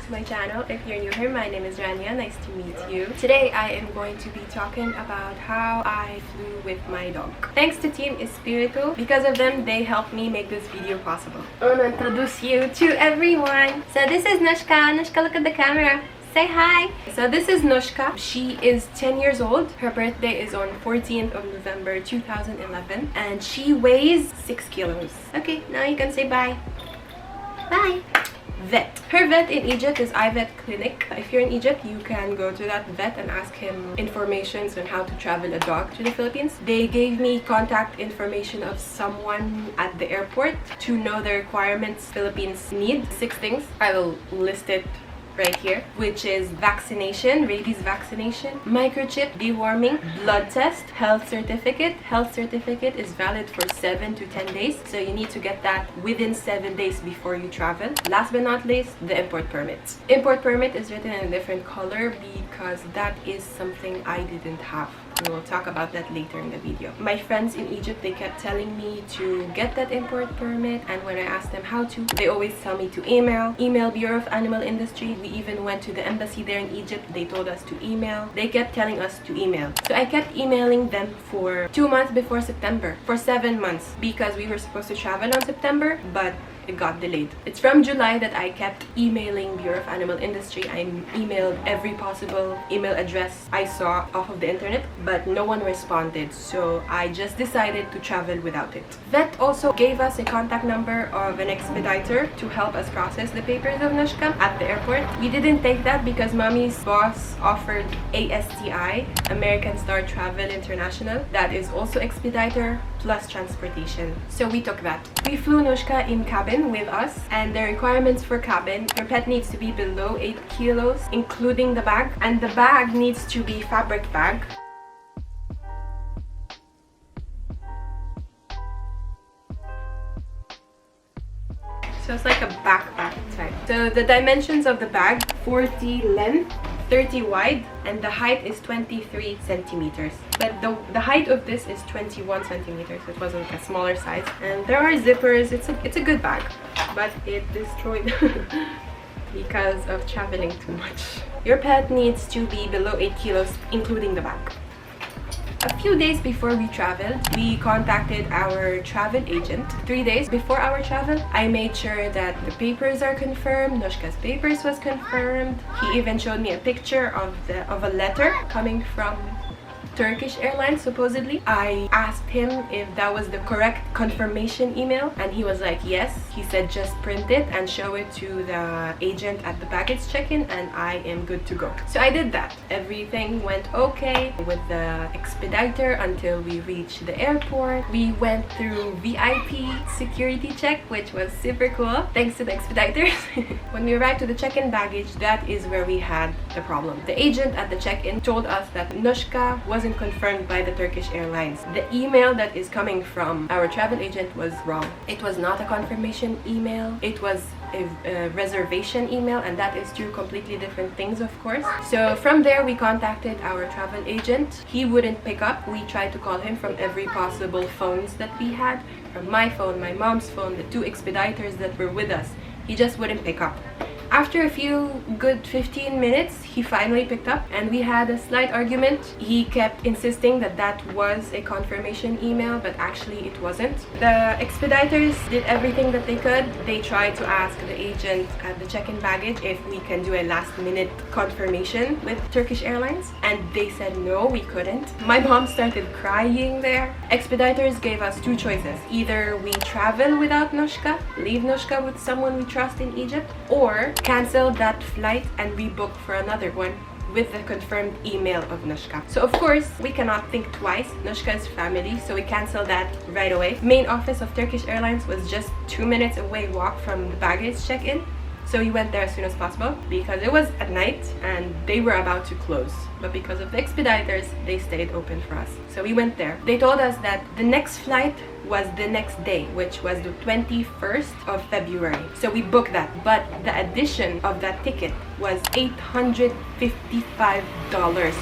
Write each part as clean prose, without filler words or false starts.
to my channel. If you're new here, my name is Rania. Nice to meet you. Today I am going to be talking about how I flew with my dog. Thanks to Team Espiritu. Because of them, they helped me make this video possible. I want to introduce you to everyone. So this is Nushka. Nushka, look at the camera. Say hi! So this is Nushka. She is 10 years old. Her birthday is on 14th of November 2011 and she weighs 6 kilos. Okay, now you can say bye. Bye! Vet. Her vet in Egypt is iVet Clinic. If you're in Egypt, you can go to that vet and ask him information on how to travel a dog to the Philippines. They gave me contact information of someone at the airport to know the requirements Philippines need. 6 things. I will list it right here, which is vaccination, rabies vaccination, microchip, deworming, blood test, health certificate. Health certificate is valid for 7 to 10 days, so you need to get that within 7 days before you travel. Last but not least, the import permit. Import permit is written in a different color because that is something I didn't have. We will talk about that later in the video. My friends in Egypt, they kept telling me to get that import permit, and when I asked them how to, they always tell me to email Bureau of Animal Industry. We even went to the embassy there in Egypt. They told us to email. They kept telling us to email. So I kept emailing them for 2 months before September, for 7 months, because we were supposed to travel on September, but it got delayed. It's from July that I kept emailing Bureau of Animal Industry. I emailed every possible email address I saw off of the internet, but no one responded, so I just decided to travel without it. Vet also gave us a contact number of an expediter to help us process the papers of Nushka at the airport. We didn't take that because mommy's boss offered ASTI, American Star Travel International. That is also expediter plus transportation. So we took that. We flew Nushka in cabin with us, and the requirements for cabin: your pet needs to be below 8 kilos, including the bag, and the bag needs to be fabric bag. So it's like a backpack type. So the dimensions of the bag: 40 length, 30 wide, and the height is 23 centimeters. But the height of this is 21 centimeters. It was a smaller size. And there are zippers. It's a good bag, but it destroyed because of traveling too much. Your pet needs to be below 8 kilos, including the bag. A few days before we traveled, we contacted our travel agent. 3 days before our travel, I made sure that the papers are confirmed. Nushka's papers was confirmed. He even showed me a picture of a letter coming from Turkish Airlines, supposedly. I asked him if that was the correct confirmation email, and he was like, yes. He said just print it and show it to the agent at the baggage check-in, and I am good to go. So I did that. Everything went okay with the expediter until we reached the airport. We went through VIP security check, which was super cool, thanks to the expediters. When we arrived to the check-in baggage, that is where we had the problem. The agent at the check-in told us that Nushka wasn't confirmed by the Turkish Airlines. The email that is coming from our travel agent was wrong. It was not a confirmation email. It was a reservation email, and that is two completely different things, of course. So from there, we contacted our travel agent. He wouldn't pick up. We tried to call him from every possible phones that we had, from my phone, my mom's phone, the 2 expediters that were with us. He just wouldn't pick up. After a few good 15 minutes, he finally picked up, and we had a slight argument. He kept insisting that that was a confirmation email, but actually it wasn't. The expediters did everything that they could. They tried to ask the agent at the check-in baggage if we can do a last-minute confirmation with Turkish Airlines, and they said no, we couldn't. My mom started crying there. Expediters gave us 2 choices. Either we travel without Nushka, leave Nushka with someone we trust in Egypt, or cancel that flight and rebook for another one with the confirmed email of Nushka. So of course, we cannot think twice. Nushka's family, so we canceled that right away. Main office of Turkish Airlines was just 2 minutes away walk from the baggage check-in. So we went there as soon as possible because it was at night and they were about to close. But because of the expediters, they stayed open for us. So we went there. They told us that the next flight was the next day, which was the 21st of February. So we booked that. But the addition of that ticket was $855,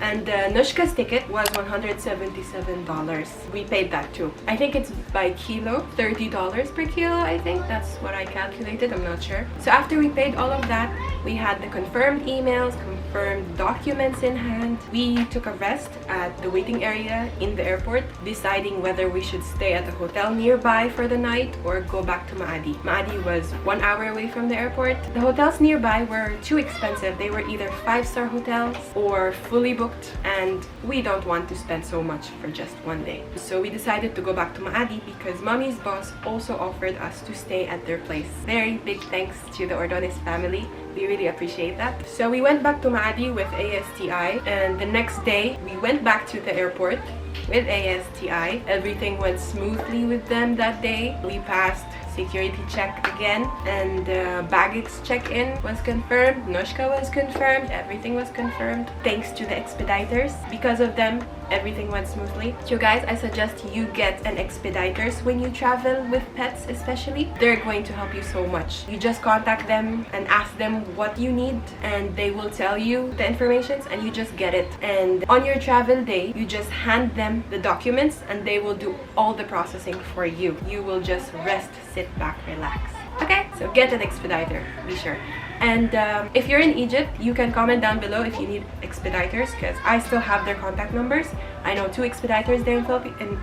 and Nushka's ticket was $177. We paid that too. I think it's by kilo, $30 per kilo. I think that's what I calculated. I'm not sure. So after we paid all of that, we had the confirmed emails, confirmed documents in hand. We took a rest at the waiting area in the airport, deciding whether we should stay at a hotel nearby for the night or go back to Maadi. Maadi was 1 hour away from the airport. The hotels nearby were too expensive. They were either 5-star hotels or fully booked, and we don't want to spend so much for just one day. So we decided to go back to Maadi because Mommy's boss also offered us to stay at their place. Very big thanks to the Ordones family. We really appreciate that. So we went back to Maadi with ASTI, and the next day we went back to the airport with ASTI. Everything went smoothly with them that day. We passed security check again, and baggage check-in was confirmed. Nushka was confirmed. Everything was confirmed thanks to the expediters. Because of them, everything went smoothly. So guys, I suggest you get an expediters when you travel with pets, especially. They're going to help you so much. You just contact them and ask them what you need, and they will tell you the information, and you just get it. And on your travel day, you just hand them the documents and they will do all the processing for you. You will just rest, sit back, relax. Okay, so get an expediter, be sure. And if you're in Egypt, you can comment down below if you need expediters, because I still have their contact numbers. I know 2 expediters there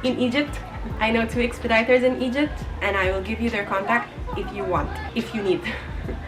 in Egypt. I know 2 expediters in Egypt, and I will give you their contact if you want, if you need.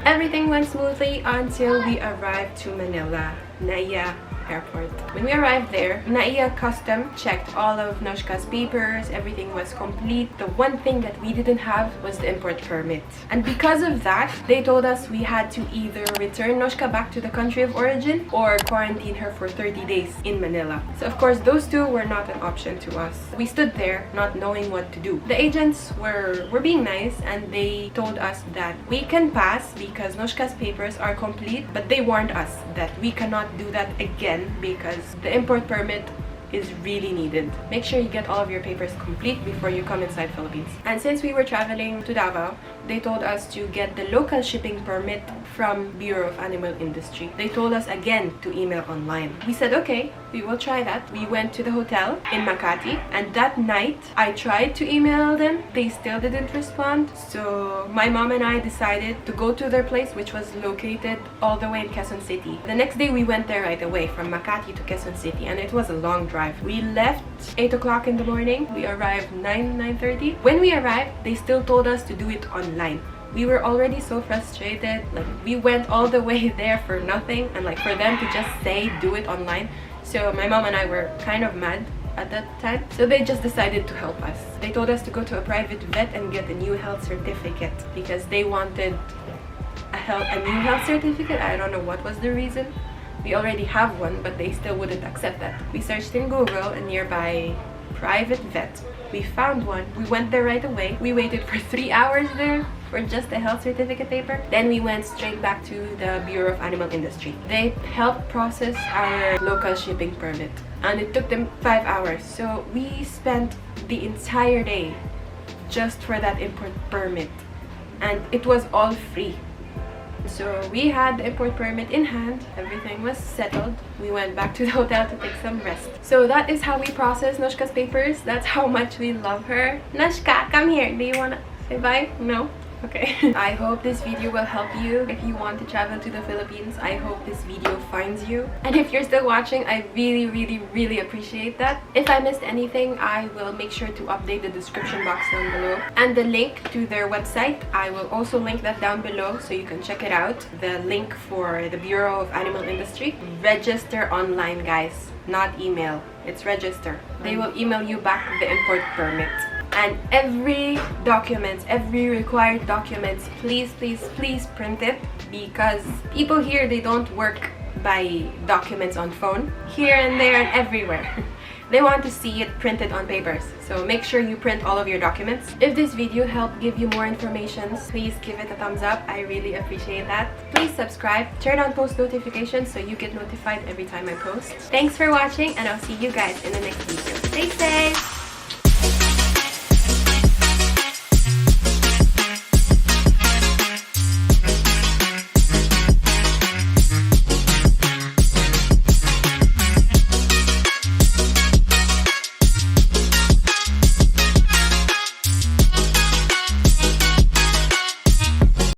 Everything went smoothly until we arrived to Manila, Naiya Airport. When we arrived there, Naiya Custom checked all of Nushka's papers. Everything was complete. The one thing that we didn't have was the import permit. And because of that, they told us we had to either return Nushka back to the country of origin or quarantine her for 30 days in Manila. So of course, those two were not an option to us. We stood there not knowing what to do. The agents were being nice, and they told us that we can pass because Nushka's papers are complete, but they warned us that we cannot do that again because the import permit is really needed. Make sure you get all of your papers complete before you come inside Philippines. And since we were traveling to Davao, they told us to get the local shipping permit from Bureau of Animal Industry. They told us again to email online. We said okay, we will try that. We went to the hotel in Makati, and that night I tried to email them. They still didn't respond. So my mom and I decided to go to their place, which was located all the way in Quezon City. The next day we went there right away from Makati to Quezon City, and it was a long drive. We left 8 o'clock in the morning. We arrived 9:30. When we arrived, they still told us to do it online. We were already so frustrated. Like, we went all the way there for nothing, and like for them to just say do it online. So my mom and I were kind of mad at that time. So they just decided to help us. They told us to go to a private vet and get a new health certificate because they wanted a new health certificate. I don't know what was the reason. We already have one, but they still wouldn't accept that. We searched in Google a nearby private vet. We found one. We went there right away. We waited for 3 hours there for just a health certificate paper. Then we went straight back to the Bureau of Animal Industry. They helped process our local shipping permit, and it took them 5 hours. So we spent the entire day just for that import permit, and it was all free. So we had the import permit in hand. Everything was settled. We went back to the hotel to take some rest. So that is how we process Nushka's papers. That's how much we love her. Nushka, come here. Do you want to say bye? No? Okay. I hope this video will help you if you want to travel to the Philippines. I hope this video finds you. And if you're still watching, I really appreciate that. If I missed anything, I will make sure to update the description box down below. And the link to their website, I will also link that down below so you can check it out. The link for the Bureau of Animal Industry. Register online, guys, not email. It's register. They will email you back the import permit. And every required documents, please print it, because people here, they don't work by documents on phone. Here and there and everywhere. They want to see it printed on papers. So make sure you print all of your documents. If this video helped give you more information, please give it a thumbs up. I really appreciate that. Please subscribe, turn on post notifications so you get notified every time I post. Thanks for watching, and I'll see you guys in the next video. Stay safe!